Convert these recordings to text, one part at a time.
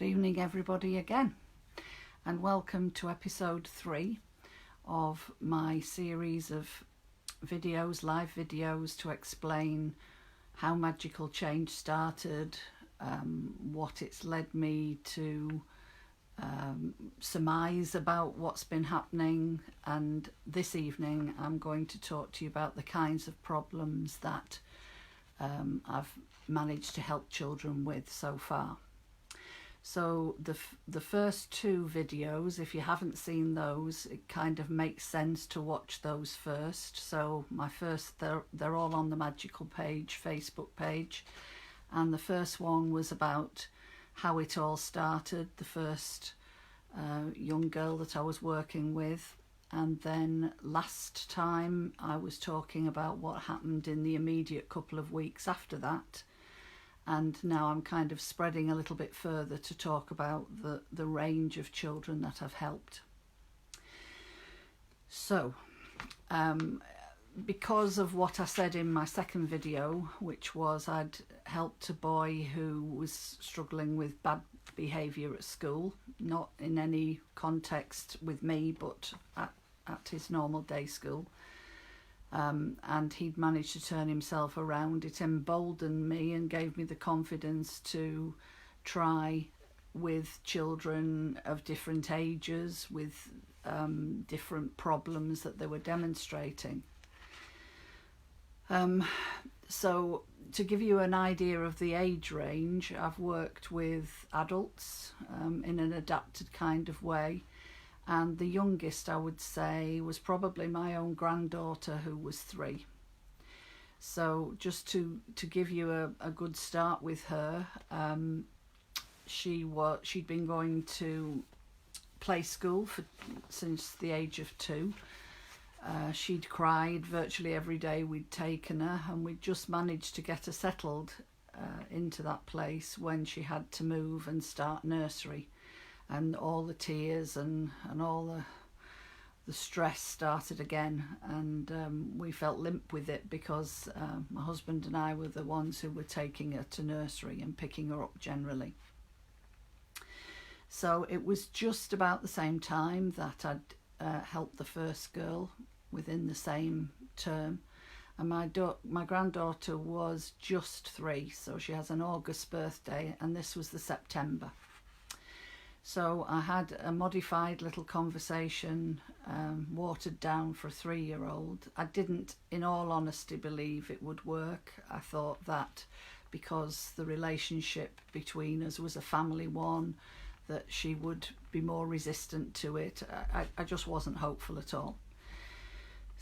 Good evening everybody again, and welcome to episode 3 of my series of videos, live videos to explain how magical change started, what it's led me to surmise about what's been happening, and this evening I'm going to talk to you about the kinds of problems that I've managed to help children with so far. So the first 2 videos, if you haven't seen those, it kind of makes sense to watch those first. So they're all on the Magical page, Facebook page, and the first one was about how it all started, the first young girl that I was working with, and then last time I was talking about what happened in the immediate couple of weeks after that. And now I'm kind of spreading a little bit further to talk about the range of children that I've helped. So, because of what I said in my second video, which was I'd helped a boy who was struggling with bad behaviour at school, not in any context with me, but at his normal day school. And he'd managed to turn himself around. It emboldened me and gave me the confidence to try with children of different ages, with different problems that they were demonstrating. So to give you an idea of the age range, I've worked with adults in an adapted kind of way. And the youngest, I would say, was probably my own granddaughter, who was 3. So just to give you a good start with her, she'd been going to play school since the age of 2. She'd cried virtually every day we'd taken her, and we'd just managed to get her settled into that place when she had to move and start nursery. And all the tears and all the stress started again, and we felt limp with it because my husband and I were the ones who were taking her to nursery and picking her up generally. So it was just about the same time that I'd helped the first girl within the same term, and my granddaughter was just 3, so she has an August birthday, and this was the September. So I had a modified little conversation, watered down for a 3-year-old. I didn't, in all honesty, believe it would work. I thought that because the relationship between us was a family one, that she would be more resistant to it. I just wasn't hopeful at all.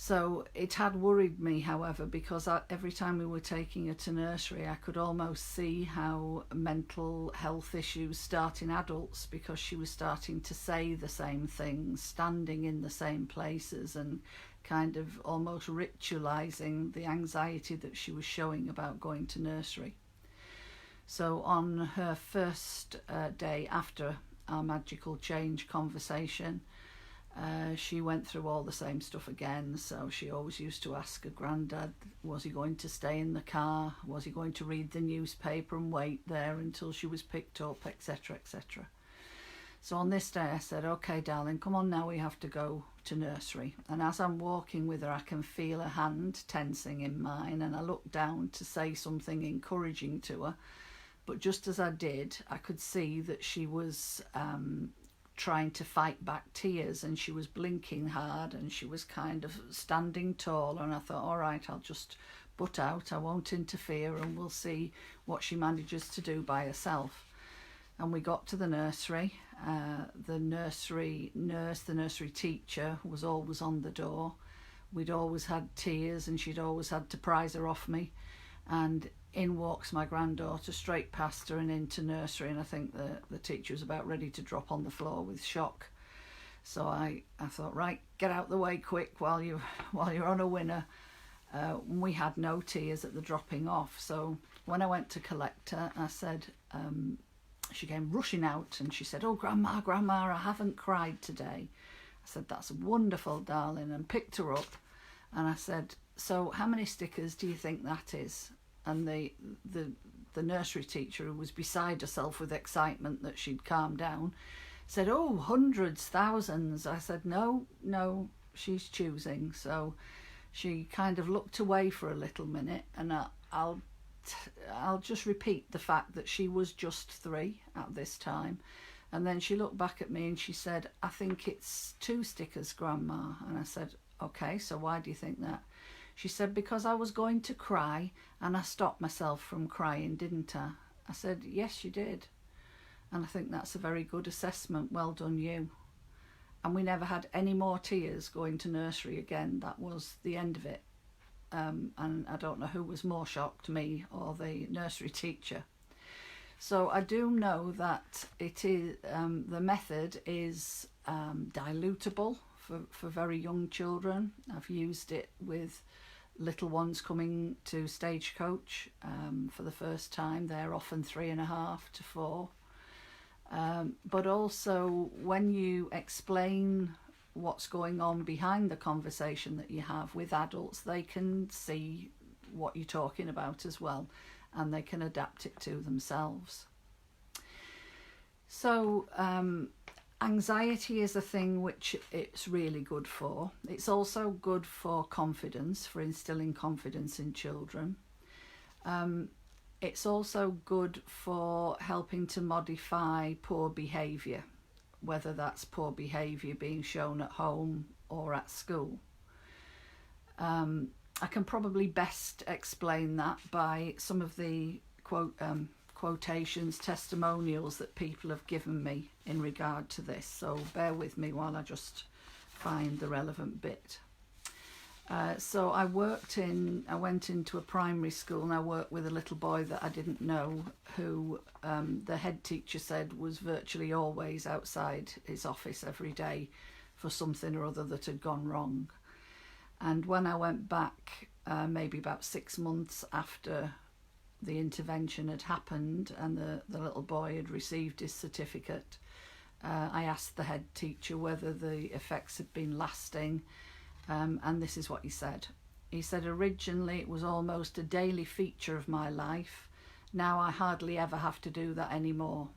So it had worried me, however, because every time we were taking her to nursery, I could almost see how mental health issues start in adults, because she was starting to say the same things, standing in the same places, and kind of almost ritualising the anxiety that she was showing about going to nursery. So on her first day after our magical change conversation, she went through all the same stuff again. So she always used to ask her granddad, was he going to stay in the car? Was he going to read the newspaper and wait there until she was picked up, etc., etc. So on this day I said, okay darling, come on now, we have to go to nursery. And as I'm walking with her, I can feel her hand tensing in mine, and I looked down to say something encouraging to her. But just as I did, I could see that she was trying to fight back tears, and she was blinking hard, and she was kind of standing tall, and I thought, all right, I'll just butt out, I won't interfere, and we'll see what she manages to do by herself. And we got to the nursery. The nursery nurse, the nursery teacher, was always on the door. We'd always had tears, and she'd always had to prise her off me, and in walks my granddaughter straight past her and into nursery, and I think the teacher was about ready to drop on the floor with shock. So I thought, right, get out the way quick while you're on a winner. We had no tears at the dropping off, so when I went to collect her, I said, she came rushing out and she said, oh grandma, I haven't cried today. I said, that's wonderful darling, and picked her up, and I said, so how many stickers do you think that is? And the the nursery teacher, who was beside herself with excitement that she'd calmed down, said, "Oh, hundreds, thousands." I said, no, she's choosing. So she kind of looked away for a little minute, and I'll just repeat the fact that she was just 3 at this time. And then she looked back at me and she said, "I think it's 2 stickers, Grandma." And I said, "Okay, so why do you think that?" She said, "Because I was going to cry and I stopped myself from crying, didn't I?" I said, "Yes, you did. And I think that's a very good assessment. Well done, you." And we never had any more tears going to nursery again. That was the end of it. And I don't know who was more shocked, me or the nursery teacher. So I do know that it is the method is dilutable for very young children. I've used it with little ones coming to Stagecoach for the first time. They're often 3.5 to 4. But also when you explain what's going on behind the conversation that you have with adults, they can see what you're talking about as well, and they can adapt it to themselves. So anxiety is a thing which it's really good for. It's also good for confidence, for instilling confidence in children. It's also good for helping to modify poor behaviour, whether that's poor behaviour being shown at home or at school. I can probably best explain that by some of the quotations, testimonials that people have given me in regard to this. So bear with me while I just find the relevant bit. So I went into a primary school, and I worked with a little boy that I didn't know, who the head teacher said was virtually always outside his office every day for something or other that had gone wrong. And when I went back, maybe about 6 months after the intervention had happened and the little boy had received his certificate, I asked the head teacher whether the effects had been lasting. And this is what he said. He said, "Originally it was almost a daily feature of my life. Now I hardly ever have to do that anymore.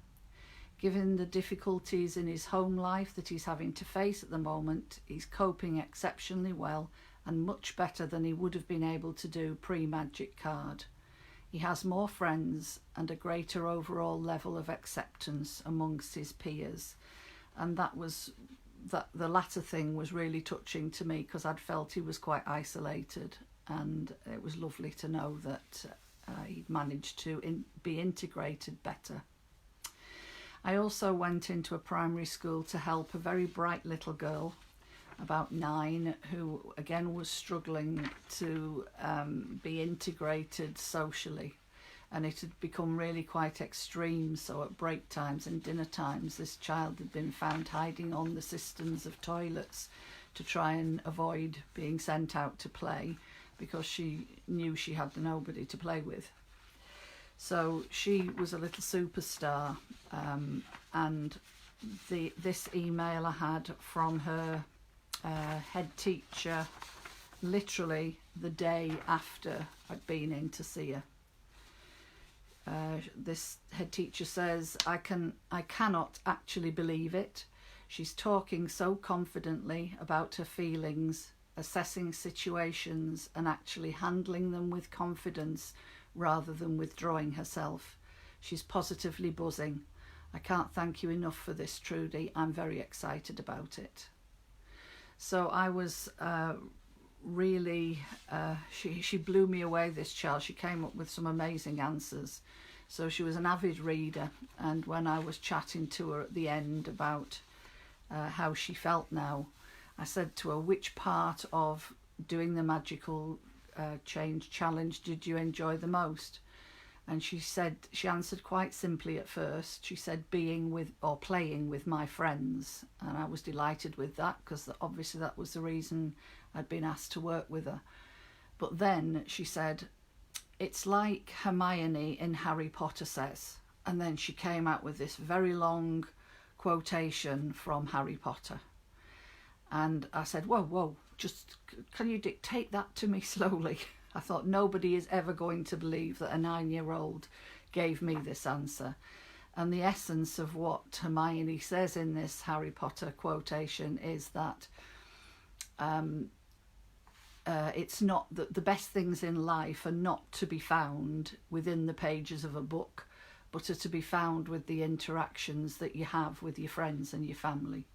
Given the difficulties in his home life that he's having to face at the moment, he's coping exceptionally well and much better than he would have been able to do pre-Magic Card. He has more friends and a greater overall level of acceptance amongst his peers." And the latter thing was really touching to me, because I'd felt he was quite isolated, and it was lovely to know that he'd managed to be integrated better. I also went into a primary school to help a very bright little girl, about 9, who again was struggling to be integrated socially. And it had become really quite extreme. So at break times and dinner times, this child had been found hiding on the cisterns of toilets to try and avoid being sent out to play, because she knew she had nobody to play with. So she was a little superstar. And this email I had from her head teacher literally the day after I'd been in to see her. This head teacher says, I cannot actually believe it. She's talking so confidently about her feelings, assessing situations and actually handling them with confidence rather than withdrawing herself. She's positively buzzing. I can't thank you enough for this, Trudy. I'm very excited about it. So I was really, she blew me away, this child. She came up with some amazing answers. So she was an avid reader, and when I was chatting to her at the end about how she felt now, I said to her, which part of doing the magical change challenge did you enjoy the most? And she answered quite simply at first. She said being with or playing with my friends, and I was delighted with that, because obviously that was the reason I'd been asked to work with her. But then she said, it's like Hermione in Harry Potter says. And then she came out with this very long quotation from Harry Potter. And I said, whoa, just can you dictate that to me slowly? I thought nobody is ever going to believe that a 9-year-old gave me this answer. And the essence of what Hermione says in this Harry Potter quotation is that it's not that the best things in life are not to be found within the pages of a book, but are to be found with the interactions that you have with your friends and your family.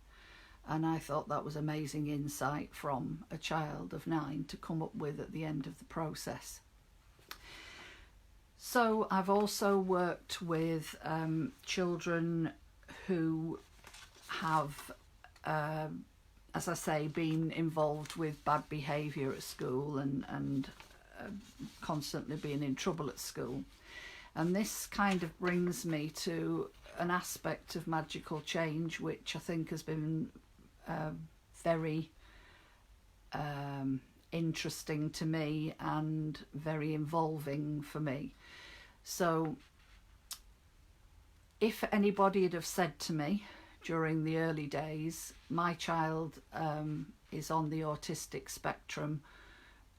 And I thought that was amazing insight from a child of 9 to come up with at the end of the process. So I've also worked with children who have, as I say, been involved with bad behaviour at school and constantly being in trouble at school. And this kind of brings me to an aspect of magical change which I think has been very interesting to me and very involving for me. So if anybody had have said to me during the early days, my child is on the autistic spectrum,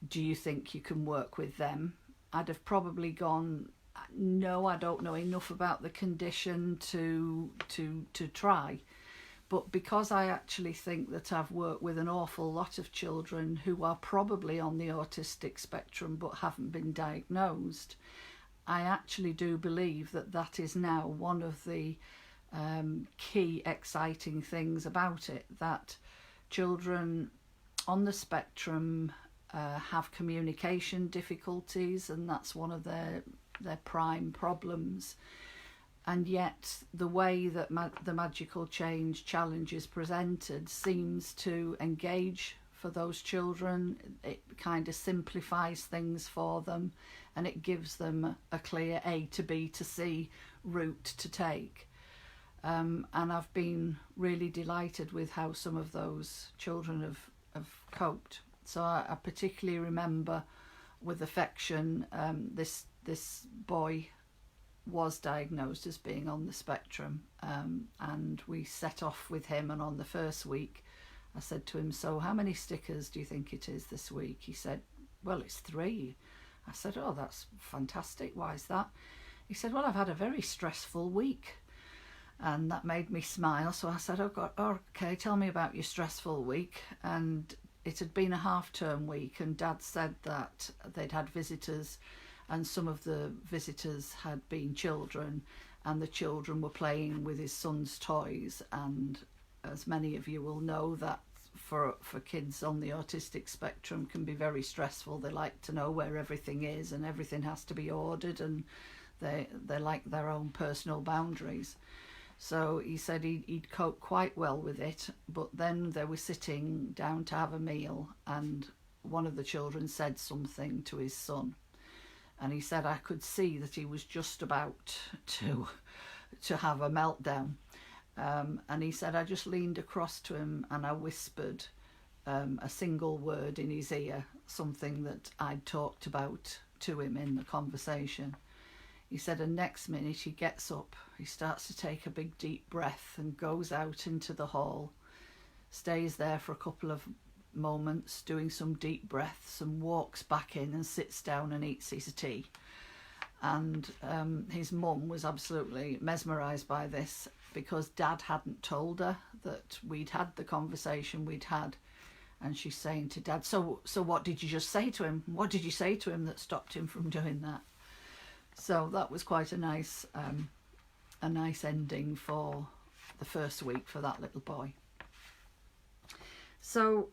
do you think you can work with them? I'd have probably gone, no, I don't know enough about the condition to try. But because I actually think that I've worked with an awful lot of children who are probably on the autistic spectrum but haven't been diagnosed, I actually do believe that that is now one of the key exciting things about it, that children on the spectrum have communication difficulties, and that's one of their prime problems. And yet the way that the magical change challenge is presented seems to engage for those children. It kind of simplifies things for them, and it gives them a clear A to B to C route to take. And I've been really delighted with how some of those children have coped. So I particularly remember with affection this boy was diagnosed as being on the spectrum, and we set off with him, and on the first week I said to him, so how many stickers do you think it is this week? He said, well, it's 3. I said, oh, that's fantastic, why is that? He said, well, I've had a very stressful week. And that made me smile, so I said, oh God, okay, tell me about your stressful week. And it had been a half-term week, and Dad said that they'd had visitors, and some of the visitors had been children, and the children were playing with his son's toys. And as many of you will know, that for kids on the autistic spectrum can be very stressful. They like to know where everything is, and everything has to be ordered, and they like their own personal boundaries. So he said he'd cope quite well with it, but then they were sitting down to have a meal, and one of the children said something to his son. And he said I could see that he was just about to have a meltdown. And he said I just leaned across to him and I whispered a single word in his ear, something that I'd talked about to him in the conversation. He said, and next minute he gets up, he starts to take a big deep breath and goes out into the hall, stays there for a couple of moments doing some deep breaths, and walks back in and sits down and eats his tea. And his mum was absolutely mesmerised by this, because Dad hadn't told her that we'd had the conversation we'd had. And she's saying to Dad, so what did you just say to him? What did you say to him that stopped him from doing that? So that was quite a nice ending for the first week for that little boy. So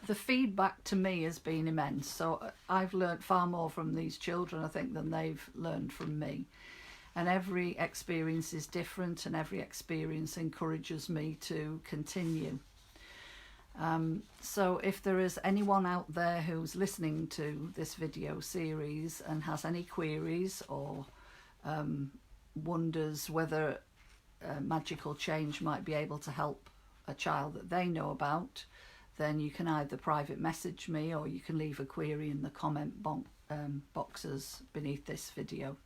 the feedback to me has been immense. So I've learnt far more from these children, I think, than they've learned from me. And every experience is different, and every experience encourages me to continue. So if there is anyone out there who's listening to this video series and has any queries or wonders whether magical change might be able to help a child that they know about, then you can either private message me or you can leave a query in the comment boxes beneath this video.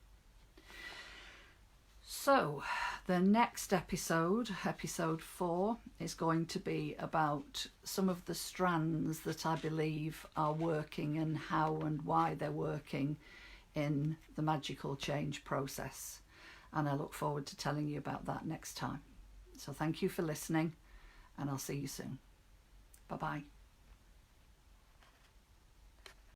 So the next episode, episode 4, is going to be about some of the strands that I believe are working and how and why they're working in the magical change process. And I look forward to telling you about that next time. So thank you for listening, and I'll see you soon. Bye-bye.